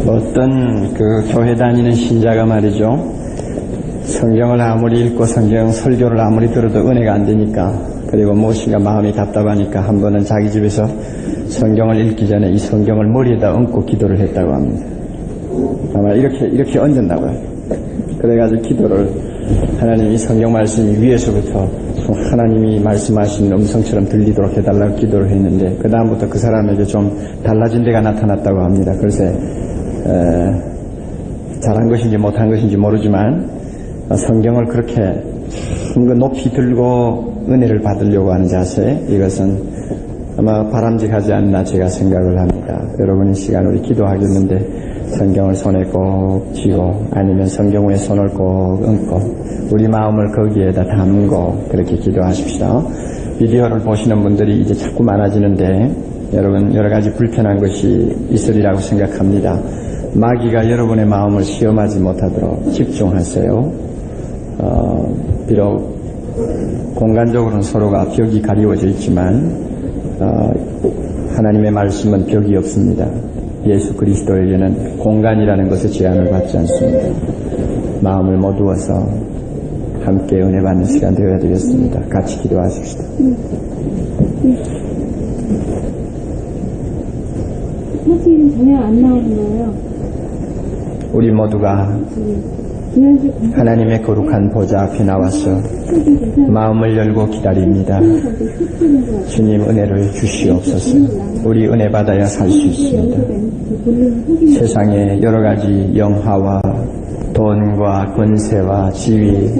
어떤 그 교회 다니는 신자가 말이죠, 성경을 아무리 읽고 성경 설교를 아무리 들어도 은혜가 안 되니까, 그리고 무엇인가 마음이 답답하니까 한 번은 자기 집에서 성경을 읽기 전에 이 성경을 머리에다 얹고 기도를 했다고 합니다. 아마 이렇게 얹었나봐요. 그래가지고 기도를, 하나님이 성경 말씀이 위에서부터 하나님이 말씀하신 음성처럼 들리도록 해달라고 기도를 했는데, 그 다음부터 그 사람에게 좀 달라진 데가 나타났다고 합니다. 글쎄 잘한 것인지 못한 것인지 모르지만 성경을 그렇게 높이 들고 은혜를 받으려고 하는 자세, 이것은 아마 바람직하지 않나 제가 생각을 합니다. 여러분 이 시간 우리 기도하겠는데 성경을 손에 꼭 쥐고 아니면 성경 위에 손을 꼭 얹고 우리 마음을 거기에다 담고 그렇게 기도하십시다. 비디오를 보시는 분들이 이제 자꾸 많아지는데 여러분 여러 가지 불편한 것이 있으리라고 생각합니다. 마귀가 여러분의 마음을 시험하지 못하도록 집중하세요. 비록 공간적으로는 서로가 벽이 가리워져 있지만 하나님의 말씀은 벽이 없습니다. 예수 그리스도에게는 공간이라는 것에 제한을 받지 않습니다. 마음을 모두어서 함께 은혜 받는 시간 되어야 되겠습니다. 같이 기도하십시다. 사실은 전혀 안 나오나요? 우리 모두가 하나님의 거룩한 보좌 앞에 나와서 마음을 열고 기다립니다. 주님 은혜를 주시옵소서. 우리 은혜 받아야 살 수 있습니다. 세상에 여러 가지 영화와 돈과 권세와 지위,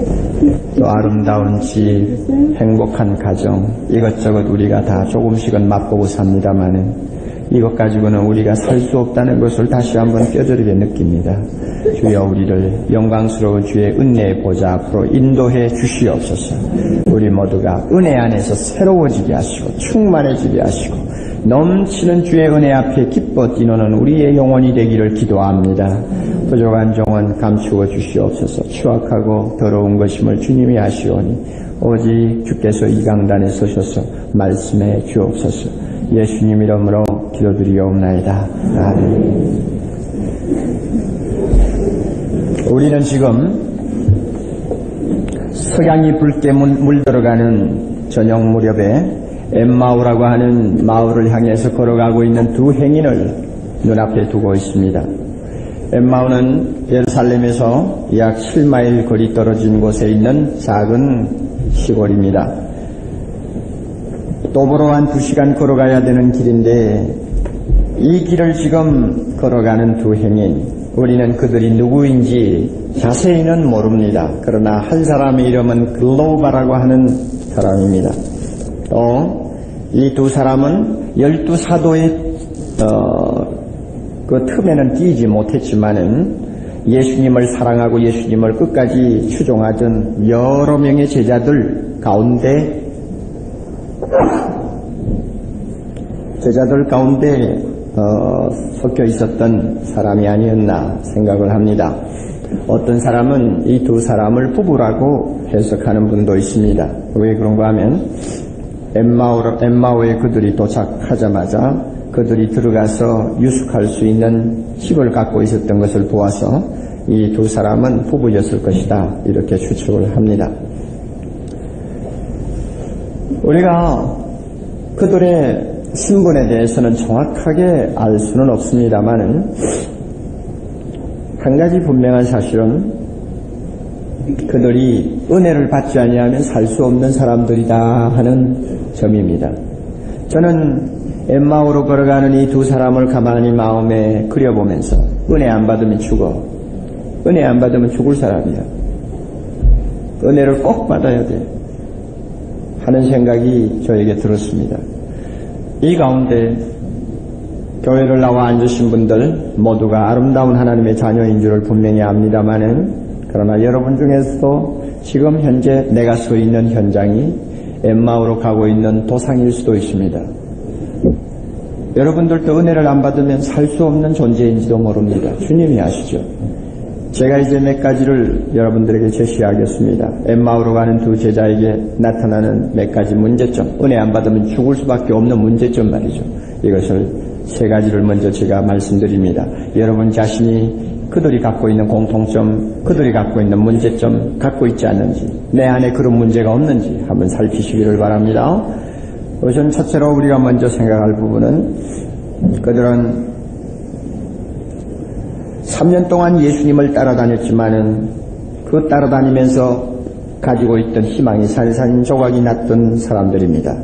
또 아름다운 집, 행복한 가정, 이것저것 우리가 다 조금씩은 맛보고 삽니다마는 이것 가지고는 우리가 살 수 없다는 것을 다시 한번 뼈저리게 느낍니다. 주여 우리를 영광스러운 주의 은혜의 보좌 앞으로 인도해 주시옵소서. 우리 모두가 은혜 안에서 새로워지게 하시고 충만해지게 하시고 넘치는 주의 은혜 앞에 기뻐 뛰노는 우리의 영혼이 되기를 기도합니다. 부족한 종은 감추어 주시옵소서. 추악하고 더러운 것임을 주님이 아시오니 오직 주께서 이 강단에 서셔서 말씀해 주옵소서. 예수님 이름으로 기도드리옵나이다. 아멘. 우리는 지금 석양이 붉게 물들어가는 저녁 무렵에 엠마오라고 하는 마을을 향해서 걸어가고 있는 두 행인을 눈앞에 두고 있습니다. 엠마오는 예루살렘에서 약 7마일 거리 떨어진 곳에 있는 작은 시골입니다. 도보로 한 2시간 걸어가야 되는 길인데 이 길을 지금 걸어가는 두 행인, 우리는 그들이 누구인지 자세히는 모릅니다. 그러나 한 사람의 이름은 글로바라고 하는 사람입니다. 또 이 두 사람은 12사도의 그 틈에는 끼지 못했지만은 예수님을 사랑하고 예수님을 끝까지 추종하던 여러 명의 제자들 가운데 섞여 있었던 사람이 아니었나 생각을 합니다. 어떤 사람은 이 두 사람을 부부라고 해석하는 분도 있습니다. 왜 그런가 하면 엠마오에 그들이 도착하자마자 그들이 들어가서 유숙할 수 있는 집을 갖고 있었던 것을 보아서 이 두 사람은 부부였을 것이다, 이렇게 추측을 합니다. 우리가 그들의 신분에 대해서는 정확하게 알 수는 없습니다만은 한 가지 분명한 사실은 그들이 은혜를 받지 아니하면 살 수 없는 사람들이다 하는 점입니다. 저는 엠마오로 걸어가는 이 두 사람을 가만히 마음에 그려보면서 은혜 안 받으면 죽어, 은혜 안 받으면 죽을 사람이야, 은혜를 꼭 받아야 돼 하는 생각이 저에게 들었습니다. 이 가운데 교회를 나와 앉으신 분들 모두가 아름다운 하나님의 자녀인 줄을 분명히 압니다마는, 그러나 여러분 중에서도 지금 현재 내가 서 있는 현장이 엠마오로 가고 있는 도상일 수도 있습니다. 여러분들도 은혜를 안 받으면 살 수 없는 존재인지도 모릅니다. 주님이 아시죠? 제가 이제 몇 가지를 여러분들에게 제시하겠습니다. 엠마오로 가는 두 제자에게 나타나는 몇 가지 문제점, 은혜 안 받으면 죽을 수밖에 없는 문제점 말이죠. 이것을 세 가지를 먼저 제가 말씀드립니다. 여러분 자신이 그들이 갖고 있는 공통점, 그들이 갖고 있는 문제점 갖고 있지 않는지, 내 안에 그런 문제가 없는지 한번 살피시기를 바랍니다. 우선 첫째로 우리가 먼저 생각할 부분은 그들은 3년 동안 예수님을 따라다녔지만은 그 따라다니면서 가지고 있던 희망이 산산 조각이 났던 사람들입니다.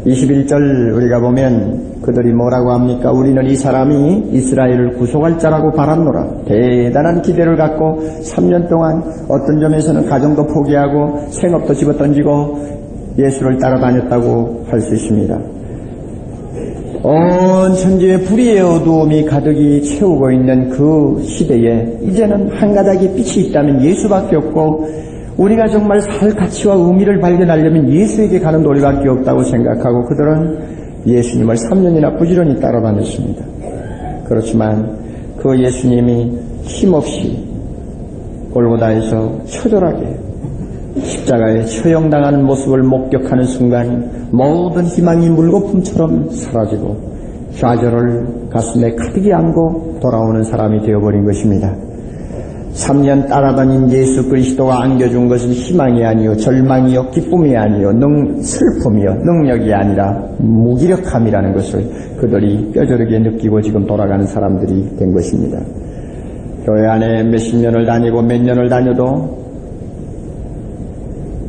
21절 우리가 보면 그들이 뭐라고 합니까? 우리는 이 사람이 이스라엘을 구속할 자라고 바랐노라. 대단한 기대를 갖고 3년 동안 어떤 점에서는 가정도 포기하고 생업도 집어던지고 예수를 따라다녔다고 할 수 있습니다. 온 천지에 불의의 어두움이 가득히 채우고 있는 그 시대에 이제는 한 가닥의 빛이 있다면 예수밖에 없고, 우리가 정말 살 가치와 의미를 발견하려면 예수에게 가는 도리밖에 없다고 생각하고 그들은 예수님을 3년이나 부지런히 따라다녔습니다. 그렇지만 그 예수님이 힘없이 골고다에서 처절하게 십자가에 처형당하는 모습을 목격하는 순간 모든 희망이 물거품처럼 사라지고 좌절을 가슴에 가득히 안고 돌아오는 사람이 되어버린 것입니다. 3년 따라다닌 예수 그리스도가 안겨준 것은 희망이 아니요 절망이요 기쁨이 아니요 슬픔이요 능력이 아니라 무기력함이라는 것을 그들이 뼈저리게 느끼고 지금 돌아가는 사람들이 된 것입니다. 교회 안에 몇십 년을 다니고 몇 년을 다녀도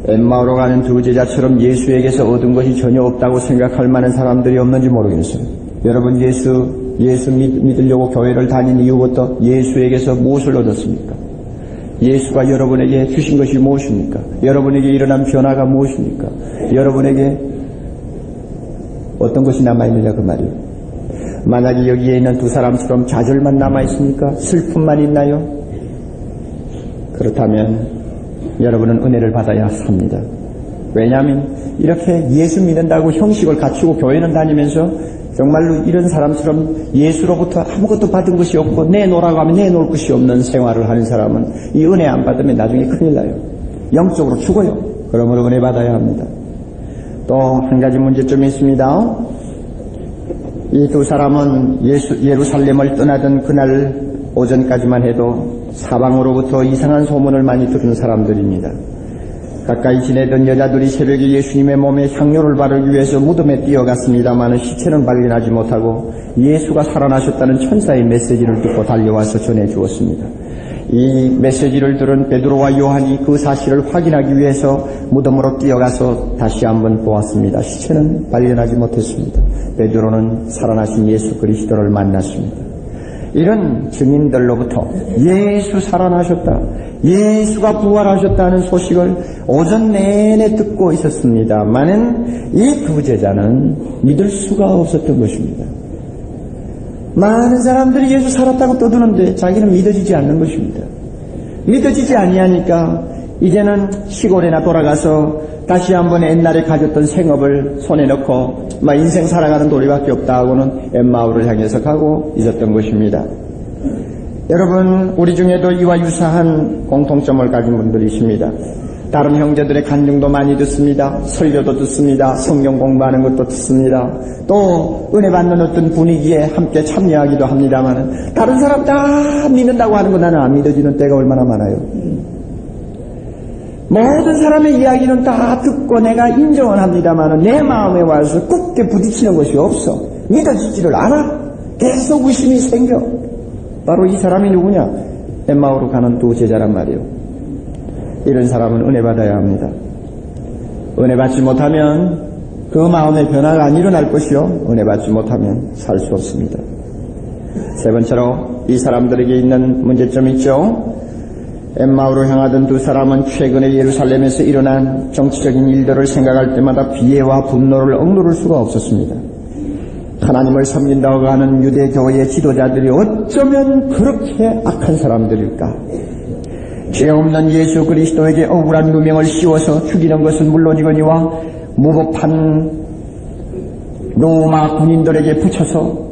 엠마오로 가는 두 제자처럼 예수에게서 얻은 것이 전혀 없다고 생각할 만한 사람들이 없는지 모르겠어요. 여러분 예수 믿으려고 교회를 다닌 이후부터 예수에게서 무엇을 얻었습니까? 예수가 여러분에게 주신 것이 무엇입니까? 여러분에게 일어난 변화가 무엇입니까? 여러분에게 어떤 것이 남아있느냐 그 말이에요. 만약에 여기에 있는 두 사람처럼 좌절만 남아있습니까? 슬픔만 있나요? 그렇다면 여러분은 은혜를 받아야 삽니다. 왜냐하면 이렇게 예수 믿는다고 형식을 갖추고 교회는 다니면서 정말로 이런 사람처럼 예수로부터 아무것도 받은 것이 없고 내놓으라고 하면 내놓을 것이 없는 생활을 하는 사람은 이 은혜 안 받으면 나중에 큰일 나요. 영적으로 죽어요. 그러므로 은혜 받아야 합니다. 또 한 가지 문제점이 있습니다. 이 두 사람은 예루살렘을 떠나던 그날 오전까지만 해도 사방으로부터 이상한 소문을 많이 들은 사람들입니다. 가까이 지내던 여자들이 새벽에 예수님의 몸에 향료를 바르기 위해서 무덤에 뛰어갔습니다만 시체는 발견하지 못하고 예수가 살아나셨다는 천사의 메시지를 듣고 달려와서 전해주었습니다. 이 메시지를 들은 베드로와 요한이 그 사실을 확인하기 위해서 무덤으로 뛰어가서 다시 한번 보았습니다. 시체는 발견하지 못했습니다. 베드로는 살아나신 예수 그리스도를 만났습니다. 이런 증인들로부터 예수 살아나셨다, 예수가 부활하셨다는 소식을 오전 내내 듣고 있었습니다만은 이 두 제자는 믿을 수가 없었던 것입니다. 많은 사람들이 예수 살았다고 떠드는데 자기는 믿어지지 않는 것입니다. 믿어지지 아니하니까 이제는 시골에나 돌아가서 다시 한번 옛날에 가졌던 생업을 손에 넣고 인생 살아가는 도리밖에 없다 하고는 엠마오를 향해서 가고 있었던 것입니다. 여러분, 우리 중에도 이와 유사한 공통점을 가진 분들이 있습니다. 다른 형제들의 간증도 많이 듣습니다. 설교도 듣습니다. 성경 공부하는 것도 듣습니다. 또 은혜 받는 어떤 분위기에 함께 참여하기도 합니다만 다른 사람 다 믿는다고 하는 거 나는 안 믿어지는 때가 얼마나 많아요. 모든 사람의 이야기는 다 듣고 내가 인정은 합니다만 내 마음에 와서 굳게 부딪히는 것이 없어. 믿어지지를 않아. 계속 의심이 생겨. 바로 이 사람이 누구냐? 엠마오로 가는 두 제자란 말이에요. 이런 사람은 은혜 받아야 합니다. 은혜 받지 못하면 그 마음의 변화가 안 일어날 것이요, 은혜 받지 못하면 살 수 없습니다. 세 번째로 이 사람들에게 있는 문제점이 있죠. 엠마오로 향하던 두 사람은 최근에 예루살렘에서 일어난 정치적인 일들을 생각할 때마다 비애와 분노를 억누를 수가 없었습니다. 하나님을 섬긴다고 하는 유대교회의 지도자들이 어쩌면 그렇게 악한 사람들일까? 죄 없는 예수 그리스도에게 억울한 누명을 씌워서 죽이는 것은 물론이거니와 무법한 로마 군인들에게 붙여서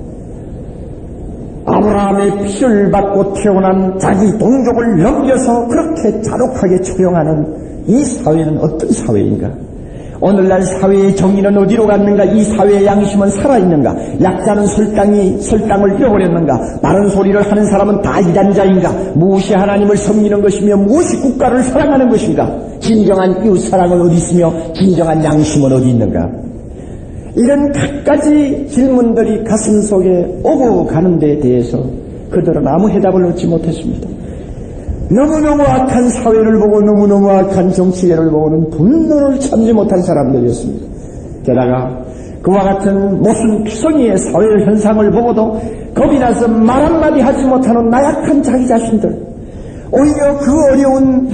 아브라함의 피를 받고 태어난 자기 동족을 넘겨서 그렇게 잔혹하게 처형하는 이 사회는 어떤 사회인가? 오늘날 사회의 정의는 어디로 갔는가? 이 사회의 양심은 살아있는가? 약자는 설당을 잃어버렸는가? 바른 소리를 하는 사람은 다 이단자인가? 무엇이 하나님을 섬기는 것이며 무엇이 국가를 사랑하는 것인가? 진정한 이웃사랑은 어디 있으며 진정한 양심은 어디 있는가? 이런 갖가지 질문들이 가슴속에 오고 가는 데 대해서 그들은 아무 해답을 얻지 못했습니다. 너무너무 악한 사회를 보고 너무너무 악한 정치계를 보고는 분노를 참지 못한 사람들이었습니다. 게다가 그와 같은 모순투성이의 사회 현상을 보고도 겁이 나서 말 한마디 하지 못하는 나약한 자기 자신들, 오히려 그 어려운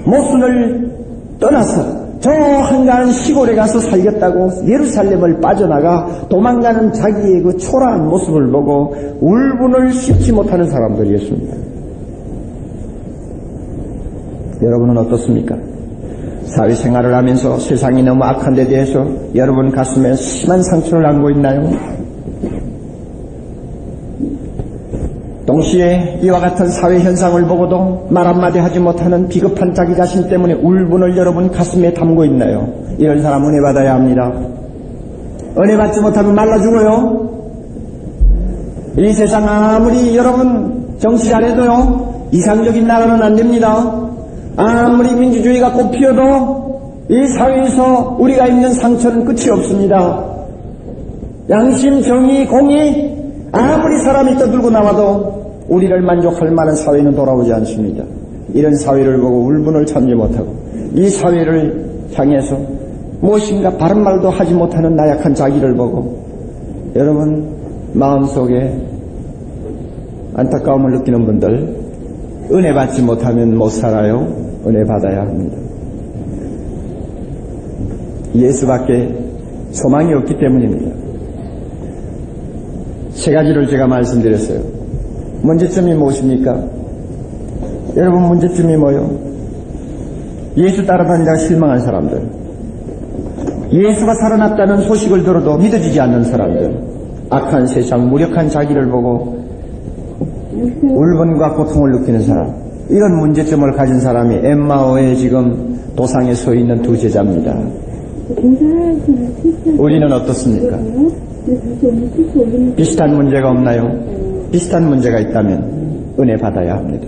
모순을 떠나서 저 한가한 시골에 가서 살겠다고 예루살렘을 빠져나가 도망가는 자기의 그 초라한 모습을 보고 울분을 씻지 못하는 사람들이었습니다. 여러분은 어떻습니까? 사회생활을 하면서 세상이 너무 악한 데 대해서 여러분 가슴에 심한 상처를 안고 있나요? 동시에 이와 같은 사회 현상을 보고도 말 한마디 하지 못하는 비겁한 자기 자신 때문에 울분을 여러분 가슴에 담고 있나요? 이런 사람 은혜 받아야 합니다. 은혜 받지 못하면 말라 죽어요. 이 세상 아무리 여러분 정치 잘해도요, 이상적인 나라는 안 됩니다. 아무리 민주주의가 꽃피어도 이 사회에서 우리가 입는 상처는 끝이 없습니다. 양심, 정의, 공의 아무리 사람이 떠들고 나와도 우리를 만족할 만한 사회는 돌아오지 않습니다. 이런 사회를 보고 울분을 참지 못하고 이 사회를 향해서 무엇인가 바른 말도 하지 못하는 나약한 자기를 보고 여러분 마음속에 안타까움을 느끼는 분들, 은혜 받지 못하면 못 살아요. 은혜 받아야 합니다. 예수밖에 소망이 없기 때문입니다. 세 가지를 제가 말씀드렸어요. 문제점이 무엇입니까? 여러분 문제점이 뭐요? 예수 따라다니다가 실망한 사람들, 예수가 살아났다는 소식을 들어도 믿어지지 않는 사람들, 악한 세상, 무력한 자기를 보고 울분과 고통을 느끼는 사람, 이런 문제점을 가진 사람이 엠마오에 지금 도상에 서 있는 두 제자입니다. 우리는 어떻습니까? 비슷한 문제가 없나요? 비슷한 문제가 있다면 은혜 받아야 합니다.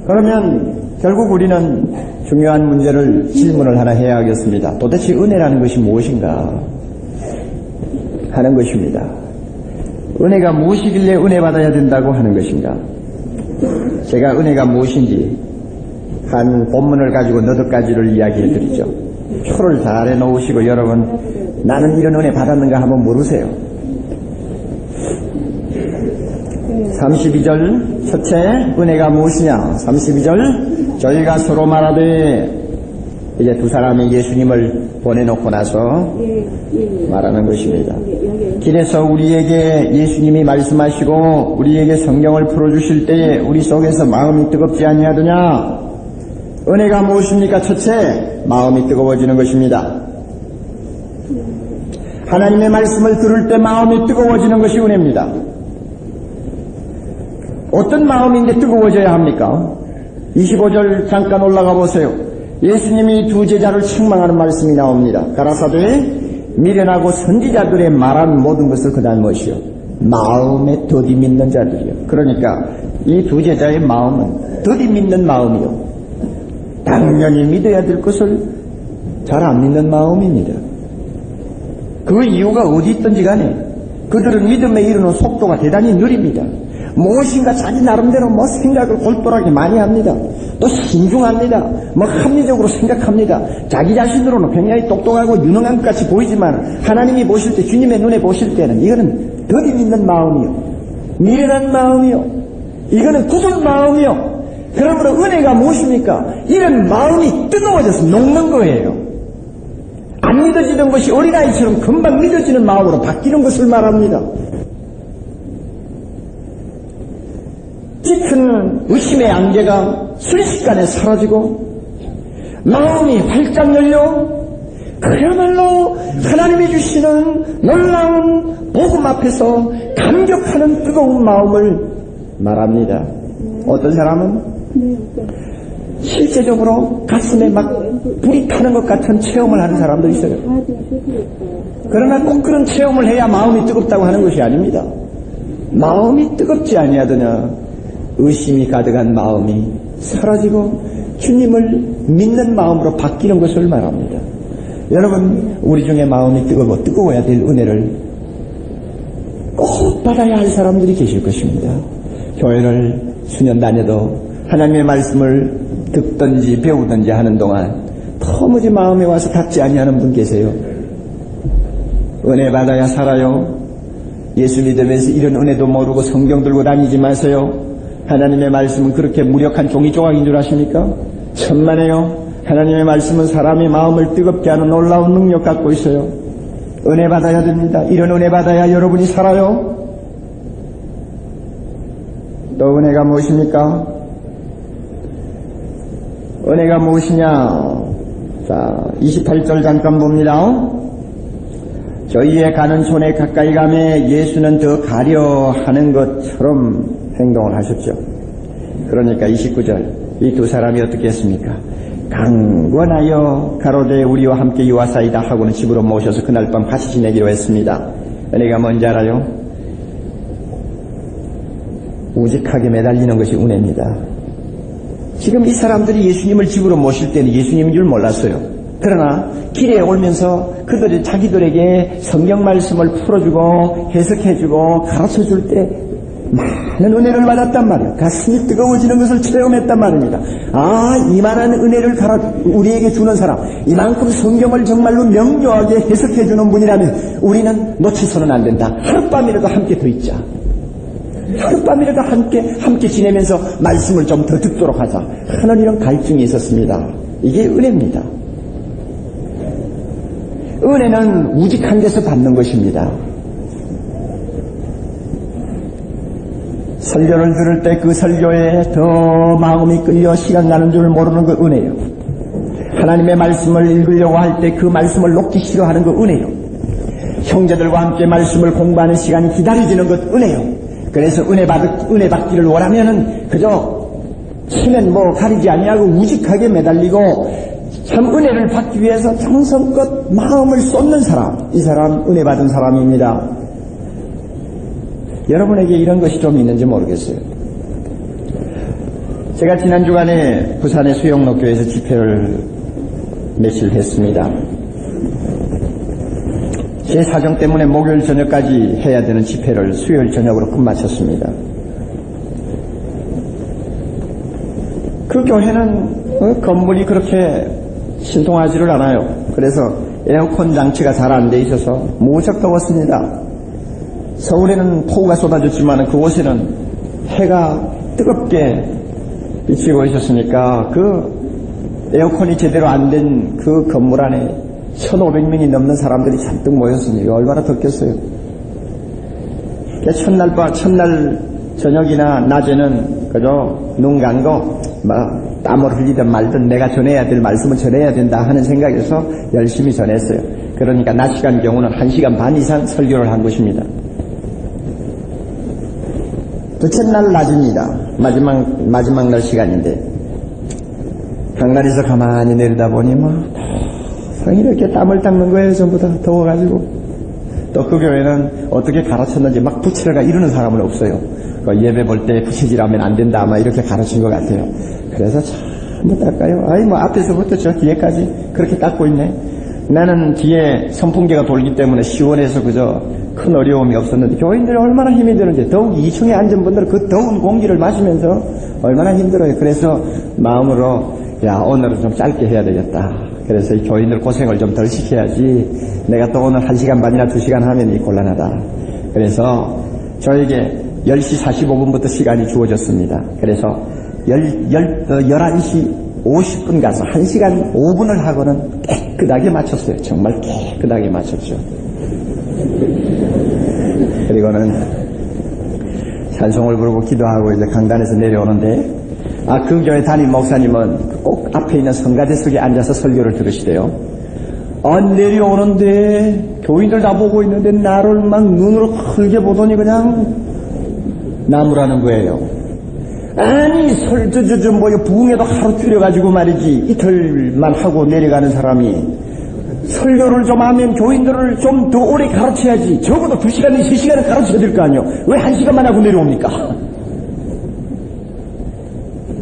그러면 결국 우리는 중요한 문제를 질문을 하나 해야 하겠습니다. 도대체 은혜라는 것이 무엇인가 하는 것입니다. 은혜가 무엇이길래 은혜 받아야 된다고 하는 것인가? 제가 은혜가 무엇인지 한 본문을 가지고 너댓 가지를 이야기해 드리죠. 표를 잘 해놓으시고 여러분 나는 이런 은혜 받았는가 한번 물으세요. 32절 첫째 은혜가 무엇이냐? 32절 저희가 서로 말하되, 이제 두 사람이 예수님을 보내놓고 나서 말하는 것입니다. 길에서 우리에게 예수님이 말씀하시고 우리에게 성경을 풀어주실 때에 우리 속에서 마음이 뜨겁지 아니하더냐? 은혜가 무엇입니까? 첫째, 마음이 뜨거워지는 것입니다. 하나님의 말씀을 들을 때 마음이 뜨거워지는 것이 은혜입니다. 어떤 마음인데 뜨거워져야 합니까? 25절 잠깐 올라가 보세요. 예수님이 두 제자를 책망하는 말씀이 나옵니다. 가라사대 미련하고 선지자들의 말한 모든 것을 그다음 무엇이요? 마음에 더디 믿는 자들이요. 그러니까 이 두 제자의 마음은 더디 믿는 마음이요, 당연히 믿어야 될 것을 잘 안 믿는 마음입니다. 그 이유가 어디 있든지 간에 그들은 믿음에 이르는 속도가 대단히 느립니다. 무엇인가 자기 나름대로 생각을 골똘하게 많이 합니다. 또 신중합니다. 합리적으로 생각합니다. 자기 자신으로는 굉장히 똑똑하고 유능한 것 같이 보이지만 하나님이 보실 때, 주님의 눈에 보실 때는 이거는 더디 믿는 마음이요, 미련한 마음이요, 이거는 굳은 마음이요. 그러므로 은혜가 무엇입니까? 이런 마음이 뜨거워져서 녹는 거예요. 안 믿어지던 것이 어린아이처럼 금방 믿어지는 마음으로 바뀌는 것을 말합니다. 짙은 의심의 안개가 순식간에 사라지고 마음이 활짝 열려 그야말로 하나님이 주시는 놀라운 복음 앞에서 감격하는 뜨거운 마음을 말합니다. 어떤 사람은 실제적으로 가슴에 막 불이 타는 것 같은 체험을 하는 사람도 있어요. 그러나 꼭 그런 체험을 해야 마음이 뜨겁다고 하는 것이 아닙니다. 마음이 뜨겁지 아니하더냐 의심이 가득한 마음이 사라지고 주님을 믿는 마음으로 바뀌는 것을 말합니다. 여러분, 우리 중에 마음이 뜨거워야 될 은혜를 꼭 받아야 할 사람들이 계실 것입니다. 교회를 수년 다녀도 하나님의 말씀을 듣든지 배우든지 하는 동안 도무지 마음에 와서 닿지 아니하는 분 계세요. 은혜 받아야 살아요. 예수 믿으면서 이런 은혜도 모르고 성경 들고 다니지 마세요. 하나님의 말씀은 그렇게 무력한 종이 조각인 줄 아십니까? 천만에요. 하나님의 말씀은 사람의 마음을 뜨겁게 하는 놀라운 능력 갖고 있어요. 은혜 받아야 됩니다. 이런 은혜 받아야 여러분이 살아요. 또 은혜가 무엇입니까? 은혜가 무엇이냐? 자, 28절 잠깐 봅니다. 저희의 가는 손에 가까이 가매 예수는 더 가려 하는 것처럼 행동을 하셨죠. 그러니까 29절, 이 두 사람이 어떻게 했습니까? 강권하여 가로되 우리와 함께 유하사이다 하고는 집으로 모셔서 그날 밤 같이 지내기로 했습니다. 은혜가 뭔지 알아요? 우직하게 매달리는 것이 은혜입니다. 지금 이 사람들이 예수님을 집으로 모실 때는 예수님인 줄 몰랐어요. 그러나 길에 오면서 그들이 자기들에게 성경 말씀을 풀어주고 해석해주고 가르쳐줄 때 많은 은혜를 받았단 말이에요. 가슴이 뜨거워지는 것을 체험했단 말입니다. 아, 이만한 은혜를 우리에게 주는 사람, 이만큼 성경을 정말로 명료하게 해석해주는 분이라면 우리는 놓치서는 안 된다. 하룻밤이라도 함께 더 있자. 하룻밤이라도 함께 지내면서 말씀을 좀 더 듣도록 하자 하는 이런 갈증이 있었습니다. 이게 은혜입니다. 은혜는 우직한 데서 받는 것입니다. 설교를 들을 때 그 설교에 더 마음이 끌려 시간 가는 줄 모르는 그 은혜요. 하나님의 말씀을 읽으려고 할 때 그 말씀을 놓기 싫어하는 그 은혜요. 형제들과 함께 말씀을 공부하는 시간이 기다려지는 것 은혜요. 그래서 은혜 받기를 원하면은 그저 치면 가리지 아니하고 우직하게 매달리고 참 은혜를 받기 위해서 정성껏 마음을 쏟는 사람, 이 사람 은혜 받은 사람입니다. 여러분에게 이런 것이 좀 있는지 모르겠어요. 제가 지난 주간에 부산의 수영록교에서 집회를 며칠 했습니다. 제 사정 때문에 목요일 저녁까지 해야 되는 집회를 수요일 저녁으로 끝마쳤습니다. 그 교회는 건물이 그렇게 신통하지를 않아요. 그래서 에어컨 장치가 잘 안 돼 있어서 무척 더웠습니다. 서울에는 폭우가 쏟아졌지만 그곳에는 해가 뜨겁게 비치고 있었으니까 그 에어컨이 제대로 안 된 그 건물 안에 1,500명이 넘는 사람들이 잔뜩 모였으니까 얼마나 덥겠어요. 첫날 저녁이나 낮에는 그저 눈 감고 땀을 흘리든 말든 내가 전해야 될 말씀을 전해야 된다 하는 생각에서 열심히 전했어요. 그러니까 낮 시간 경우는 1시간 반 이상 설교를 한 것입니다. 둘째 날 낮입니다. 마지막 날 시간인데 강단에서 가만히 내려다보니 이렇게 땀을 닦는 거예요. 전부 다 더워가지고. 또 그 교회는 어떻게 가르쳤는지 막 부치러가 이러는 사람은 없어요. 예배 볼 때 부채질하면 안 된다 이렇게 가르친 것 같아요. 그래서 전부 닦아요. 앞에서부터 저 뒤에까지 그렇게 닦고 있네. 나는 뒤에 선풍기가 돌기 때문에 시원해서 그저 큰 어려움이 없었는데 교인들이 얼마나 힘이 드는지, 더욱 2층에 앉은 분들은 그 더운 공기를 마시면서 얼마나 힘들어요. 그래서 마음으로 오늘은 좀 짧게 해야 되겠다. 그래서 이 교인들 고생을 좀 덜 시켜야지 내가 또 오늘 1시간 반이나 2시간 하면 곤란하다. 그래서 저에게 10시 45분부터 시간이 주어졌습니다. 그래서 11시 50분 가서 1시간 5분을 하고는 깨끗하게 마쳤어요. 정말 깨끗하게 마쳤죠. 그리고는 찬송을 부르고 기도하고 이제 강단에서 내려오는데 그 교회 담임 목사님은 꼭 앞에 있는 성가대 속에 앉아서 설교를 들으시대요. 내려오는데 교인들 다 보고 있는데 나를 막 눈으로 크게 보더니 그냥 나무라는 거예요. 아니 부흥회도 하루 줄여가지고 말이지 이틀만 하고 내려가는 사람이 설교를 좀 하면 교인들을 좀 더 오래 가르쳐야지. 적어도 2시간, 3시간은 가르쳐야 될 거 아니요. 왜 1시간만 하고 내려옵니까?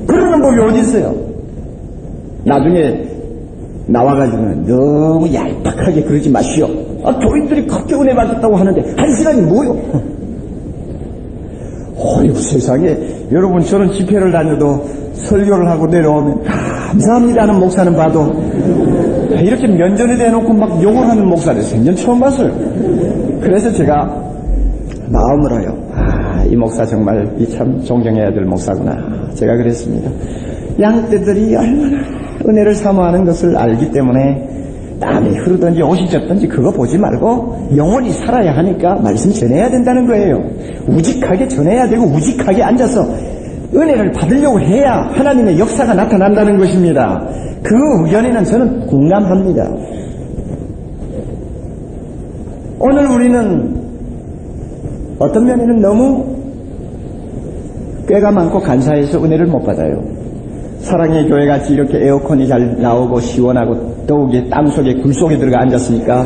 그러는 법이 어디 있어요? 나중에 나와가지고는 너무 얄팍하게 그러지 마시오. 교인들이 그렇게 은혜 받았다고 하는데 1시간이 뭐요? 어휴, 세상에. 여러분, 저는 집회를 다녀도 설교를 하고 내려오면 감사합니다는 목사는 봐도 이렇게 면전에 대놓고 막 욕을 하는 목사를 생전 처음 봤어요. 그래서 제가 마음으로요, 이 목사 정말 참 존경해야 될 목사구나. 제가 그랬습니다. 양떼들이 얼마나 은혜를 사모하는 것을 알기 때문에 땀이 흐르든지 옷이 젖든지 그거 보지 말고 영원히 살아야 하니까 말씀 전해야 된다는 거예요. 우직하게 전해야 되고 우직하게 앉아서 은혜를 받으려고 해야 하나님의 역사가 나타난다는 것입니다. 그 의견에는 저는 공감합니다. 오늘 우리는 어떤 면에는 너무 꾀가 많고 간사해서 은혜를 못 받아요. 사랑의 교회같이 이렇게 에어컨이 잘 나오고 시원하고 더욱이 땅속에 굴속에 들어가 앉았으니까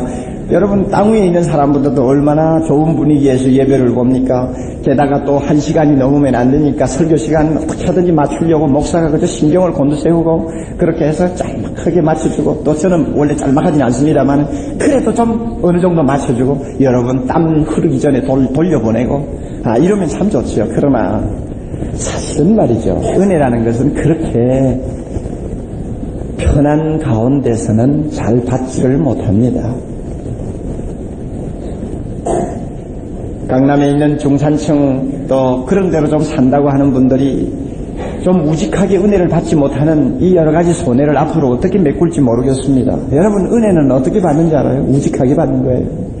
여러분 땅 위에 있는 사람보다도 얼마나 좋은 분위기에서 예배를 봅니까? 게다가 또 1시간이 넘으면 안 되니까 설교 시간 어떻게 하든지 맞추려고 목사가 그저 신경을 곤두세우고 그렇게 해서 짤막하게 맞춰주고 또 저는 원래 짤막하진 않습니다만 그래도 좀 어느 정도 맞춰주고 여러분 땀 흐르기 전에 돌려보내고 이러면 참 좋지요. 그러나 사실은 말이죠. 은혜라는 것은 그렇게 편한 가운데서는 잘 받지를 못합니다. 강남에 있는 중산층 또 그런 데로 좀 산다고 하는 분들이 좀 우직하게 은혜를 받지 못하는 이 여러 가지 손해를 앞으로 어떻게 메꿀지 모르겠습니다. 여러분 은혜는 어떻게 받는지 알아요? 우직하게 받는 거예요.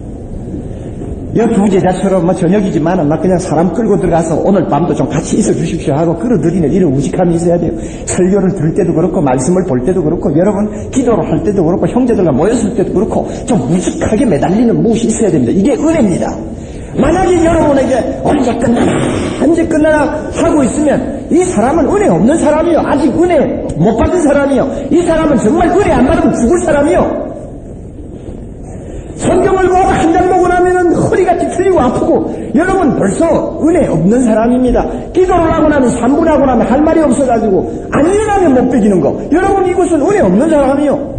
두 제자처럼 저녁이지만 막 그냥 사람 끌고 들어가서 오늘 밤도 좀 같이 있어 주십시오 하고 끌어들이는 이런 우직함이 있어야 돼요. 설교를 들을 때도 그렇고 말씀을 볼 때도 그렇고 여러분 기도를 할 때도 그렇고 형제들과 모였을 때도 그렇고 좀 우직하게 매달리는 무엇이 있어야 됩니다. 이게 은혜입니다. 만약에 여러분에게 언제 끝나나 하고 있으면 이 사람은 은혜 없는 사람이요. 아직 은혜 못 받은 사람이요. 이 사람은 정말 은혜 안 받으면 죽을 사람이요. 성경을 보고 한 장 보고 나면은 허리가 뒤틀리고 아프고 여러분 벌써 은혜 없는 사람입니다. 기도를 하고 나면 3분 하고 나면 할 말이 없어가지고 안 일어나면 못 베기는 거. 여러분 이것은 은혜 없는 사람이요.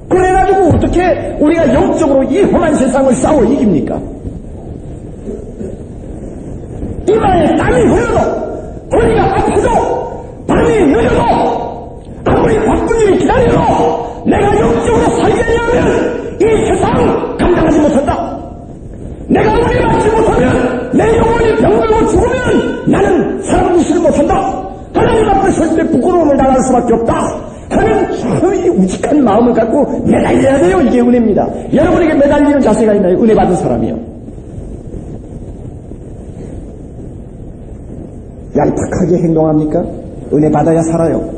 그래가지고 어떻게 우리가 영적으로 이 험한 세상을 싸워 이깁니까? 이마에 땀이 흘러도 허리가 아프도 밤이 늦어도 아무리 바쁜 일이 기다려도 내가 영적으로 살겠냐면 이 세상 감당하지 못한다. 내가 은혜 받지 못하면 내 영혼이 병들고 죽으면 나는 사람 무시를 못한다. 하나님 앞에 설 때 부끄러움을 당할 수밖에 없다 하는 이 우직한 마음을 갖고 매달려야 돼요. 이게 은혜입니다. 여러분에게 매달리는 자세가 있나요? 은혜 받은 사람이요. 얄팍하게 행동합니까? 은혜 받아야 살아요.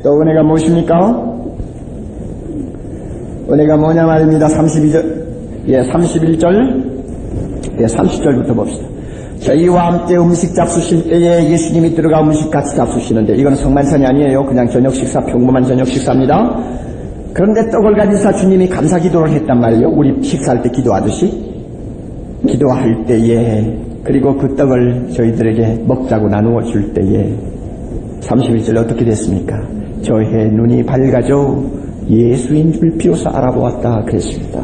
또 은혜가 무엇입니까? 은혜가 뭐냐 말입니다. 31절, 30절부터 봅시다. 저희와 함께 음식 잡수실 때에 예수님이 들어가 음식 같이 잡수시는데 이건 성만찬이 아니에요. 그냥 저녁 식사, 평범한 저녁 식사입니다. 그런데 떡을 가지사 주님이 감사 기도를 했단 말이에요. 우리 식사할 때 기도하듯이 기도할 때에 그리고 그 떡을 저희들에게 먹자고 나누어 줄 때에 31절 어떻게 됐습니까? 저의 눈이 밝아져 예수인 줄 비로소 알아보았다 그랬습니다.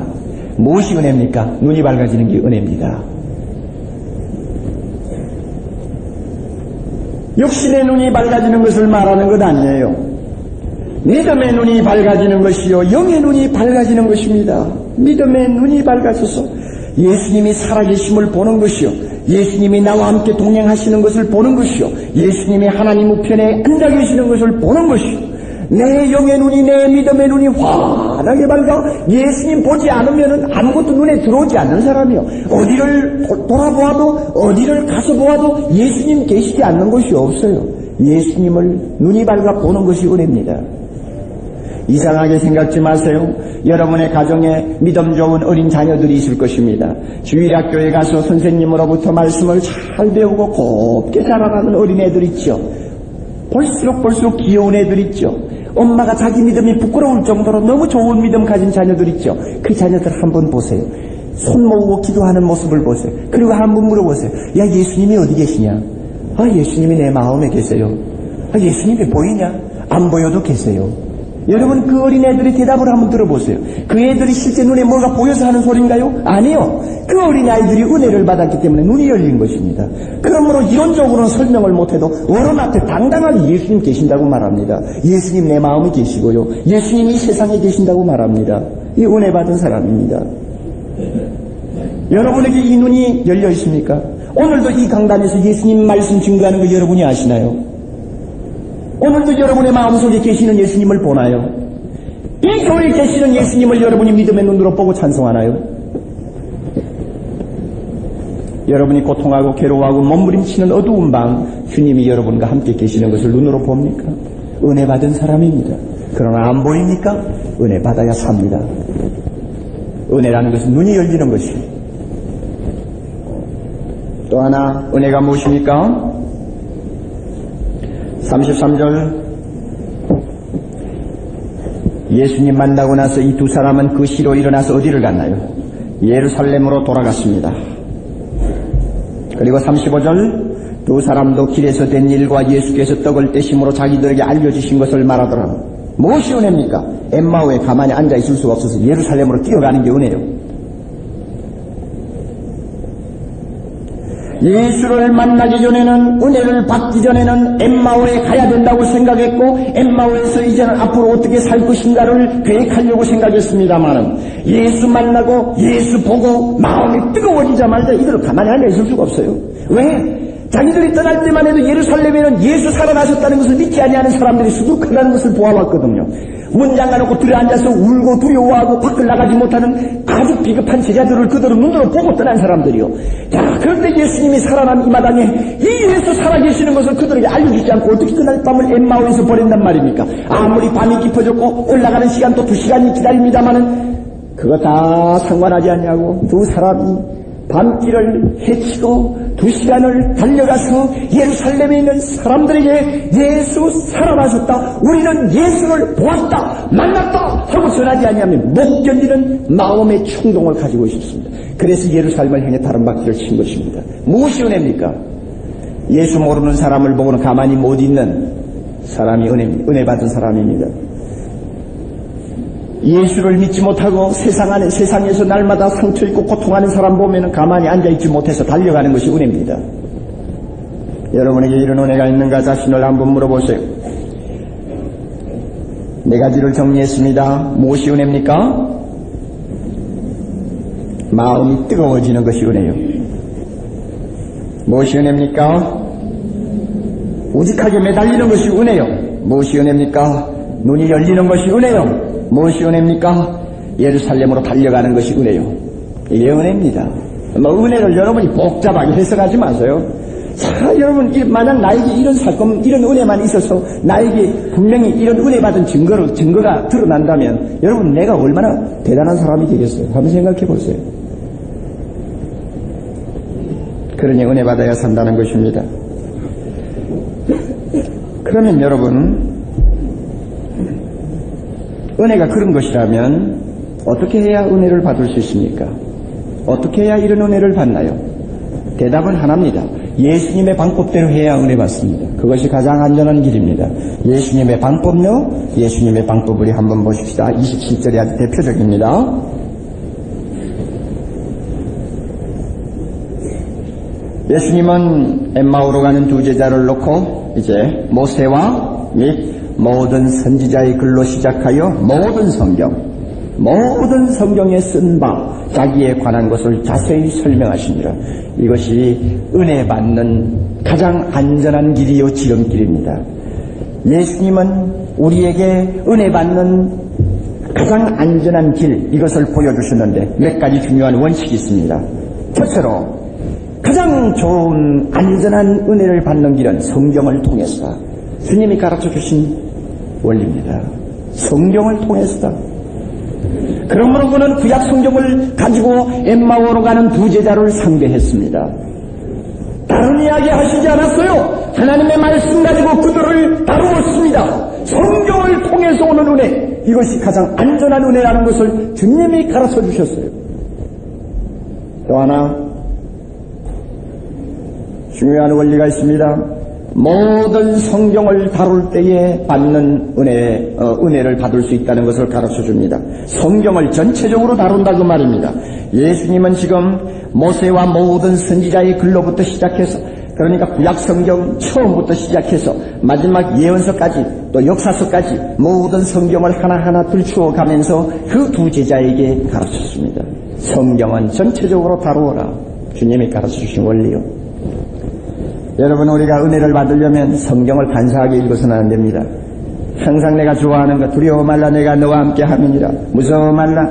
무엇이 은혜입니까? 눈이 밝아지는 게 은혜입니다. 육신의 눈이 밝아지는 것을 말하는 것 아니에요. 믿음의 눈이 밝아지는 것이요 영의 눈이 밝아지는 것입니다. 믿음의 눈이 밝아져서 예수님이 살아계심을 보는 것이요 예수님이 나와 함께 동행하시는 것을 보는 것이요 예수님이 하나님 우편에 앉아 계시는 것을 보는 것이요 내 영의 눈이 내 믿음의 눈이 환하게 밝아 예수님 보지 않으면 아무것도 눈에 들어오지 않는 사람이요 어디를 돌아보아도 어디를 가서 보아도 예수님 계시지 않는 것이 없어요. 예수님을 눈이 밝아 보는 것이 은혜입니다. 이상하게 생각지 마세요. 여러분의 가정에 믿음 좋은 어린 자녀들이 있을 것입니다. 주일학교에 가서 선생님으로부터 말씀을 잘 배우고 곱게 자라나는 어린애들 있죠. 볼수록 귀여운 애들 있죠. 엄마가 자기 믿음이 부끄러울 정도로 너무 좋은 믿음 가진 자녀들 있죠. 그 자녀들 한번 보세요. 손 모으고 기도하는 모습을 보세요. 그리고 한번 물어보세요. 야, 예수님이 어디 계시냐? 아, 예수님이 내 마음에 계세요. 아, 예수님이 보이냐? 안 보여도 계세요. 여러분, 그 어린애들의 대답을 한번 들어보세요. 그 애들이 실제 눈에 뭐가 보여서 하는 소리인가요? 아니요. 그 어린아이들이 은혜를 받았기 때문에 눈이 열린 것입니다. 그러므로 이론적으로는 설명을 못해도 어른 앞에 당당하게 예수님 계신다고 말합니다. 예수님 내 마음에 계시고요. 예수님이 세상에 계신다고 말합니다. 이 은혜 받은 사람입니다. 여러분에게 이 눈이 열려 있습니까? 오늘도 이 강단에서 예수님 말씀 증거하는 거 여러분이 아시나요? 오늘도 여러분의 마음속에 계시는 예수님을 보나요? 이 교회에 계시는 예수님을 여러분이 믿음의 눈으로 보고 찬송하나요? 여러분이 고통하고 괴로워하고 몸부림치는 어두운 방 주님이 여러분과 함께 계시는 것을 눈으로 봅니까? 은혜 받은 사람입니다. 그러나 안 보입니까? 은혜 받아야 삽니다. 은혜라는 것은 눈이 열리는 것입니다. 또 하나 은혜가 무엇입니까? 33절 예수님 만나고 나서 이 두 사람은 그 시로 일어나서 어디를 갔나요? 예루살렘으로 돌아갔습니다. 그리고 35절 두 사람도 길에서 된 일과 예수께서 떡을 떼심으로 자기들에게 알려주신 것을 말하더라. 무엇이 은혜입니까? 엠마오에 가만히 앉아있을 수가 없어서 예루살렘으로 뛰어가는 게 은혜요. 예수를 만나기 전에는, 은혜를 받기 전에는 엠마오에 가야 된다고 생각했고 엠마오에서 이제는 앞으로 어떻게 살 것인가를 계획하려고 생각했습니다마는 예수 만나고 예수 보고 마음이 뜨거워지자마자 이대로 가만히 앉아있을 수가 없어요. 왜? 자기들이 떠날 때만 해도 예루살렘에는 예수 살아나셨다는 것을 믿지 아니하는 사람들이 수두룩하다는 것을 보아왔거든요. 문 잠가놓고 들어앉아서 울고 두려워하고 밖을 나가지 못하는 아주 비겁한 제자들을 그대로 눈으로 보고 떠난 사람들이요. 자, 그런데 예수님이 살아난 이 마당에 이 예수 살아계시는 것을 그들에게 알려주지 않고 어떻게 그날 밤을 엠마오에서 보낸단 말입니까? 아무리 밤이 깊어졌고 올라가는 시간도 2시간이 기다립니다마는 그거 다 상관하지 않냐고 두 사람이 밤길을 헤치고 2시간을 달려가서 예루살렘에 있는 사람들에게 예수 살아나셨다, 우리는 예수를 보았다, 만났다 하고 전하지 아니하면 못 견디는 마음의 충동을 가지고 있었습니다. 그래서 예루살렘을 향해 다른 바퀴를 친 것입니다. 무엇이 은혜입니까? 예수 모르는 사람을 보고는 가만히 못 있는 사람이 은혜 받은 사람입니다. 예수를 믿지 못하고 세상에서 날마다 상처 입고 고통하는 사람 보면 가만히 앉아있지 못해서 달려가는 것이 은혜입니다. 여러분에게 이런 은혜가 있는가 자신을 한번 물어보세요. 4가지를 정리했습니다. 무엇이 은혜입니까? 마음이 뜨거워지는 것이 은혜요. 무엇이 은혜입니까? 우직하게 매달리는 것이 은혜요. 무엇이 은혜입니까? 눈이 열리는 것이 은혜요. 무엇이 은혜입니까? 예루살렘으로 달려가는 것이 은혜요. 이게 은혜입니다. 은혜를 여러분이 복잡하게 해석하지 마세요. 자, 여러분, 만약 나에게 이런 사건, 이런 은혜만 있어서 나에게 분명히 이런 은혜 받은 증거가 드러난다면 여러분, 내가 얼마나 대단한 사람이 되겠어요? 한번 생각해 보세요. 그러니 은혜 받아야 산다는 것입니다. 그러면 여러분, 은혜가 그런 것이라면 어떻게 해야 은혜를 받을 수 있습니까? 어떻게 해야 이런 은혜를 받나요? 대답은 하나입니다. 예수님의 방법대로 해야 은혜 받습니다. 그것이 가장 안전한 길입니다. 예수님의 방법요? 예수님의 방법을 한번 보십시다. 27절이 아주 대표적입니다. 예수님은 엠마오로 가는 두 제자를 놓고 이제 모세와 및 모든 선지자의 글로 시작하여 모든 성경에 쓴 바 자기에 관한 것을 자세히 설명하시니라. 이것이 은혜 받는 가장 안전한 길이요 지름길입니다. 예수님은 우리에게 은혜 받는 가장 안전한 길, 이것을 보여주셨는데 몇 가지 중요한 원칙이 있습니다. 첫째로 가장 좋은 안전한 은혜를 받는 길은 성경을 통해서 주님이 가르쳐 주신 원리입니다. 성경을 통해서다. 그러므로 그는 구약 성경을 가지고 엠마오로 가는 두 제자를 상대했습니다. 다른 이야기 하시지 않았어요. 하나님의 말씀 가지고 그들을 다루었습니다. 성경을 통해서 오는 은혜, 이것이 가장 안전한 은혜라는 것을 주님이 가르쳐 주셨어요. 또 하나 중요한 원리가 있습니다. 모든 성경을 다룰 때에 받는 은혜를 받을 수 있다는 것을 가르쳐 줍니다. 성경을 전체적으로 다룬다 그 말입니다. 예수님은 지금 모세와 모든 선지자의 글로부터 시작해서, 그러니까 구약 성경 처음부터 시작해서 마지막 예언서까지 또 역사서까지 모든 성경을 하나하나 들추어 가면서 그 두 제자에게 가르쳤습니다. 성경은 전체적으로 다루어라. 주님이 가르쳐 주신 원리요. 여러분, 우리가 은혜를 받으려면 성경을 간사하게 읽어서는 안 됩니다. 항상 내가 좋아하는 것, 두려워 말라 내가 너와 함께 함이니라. 무서워 말라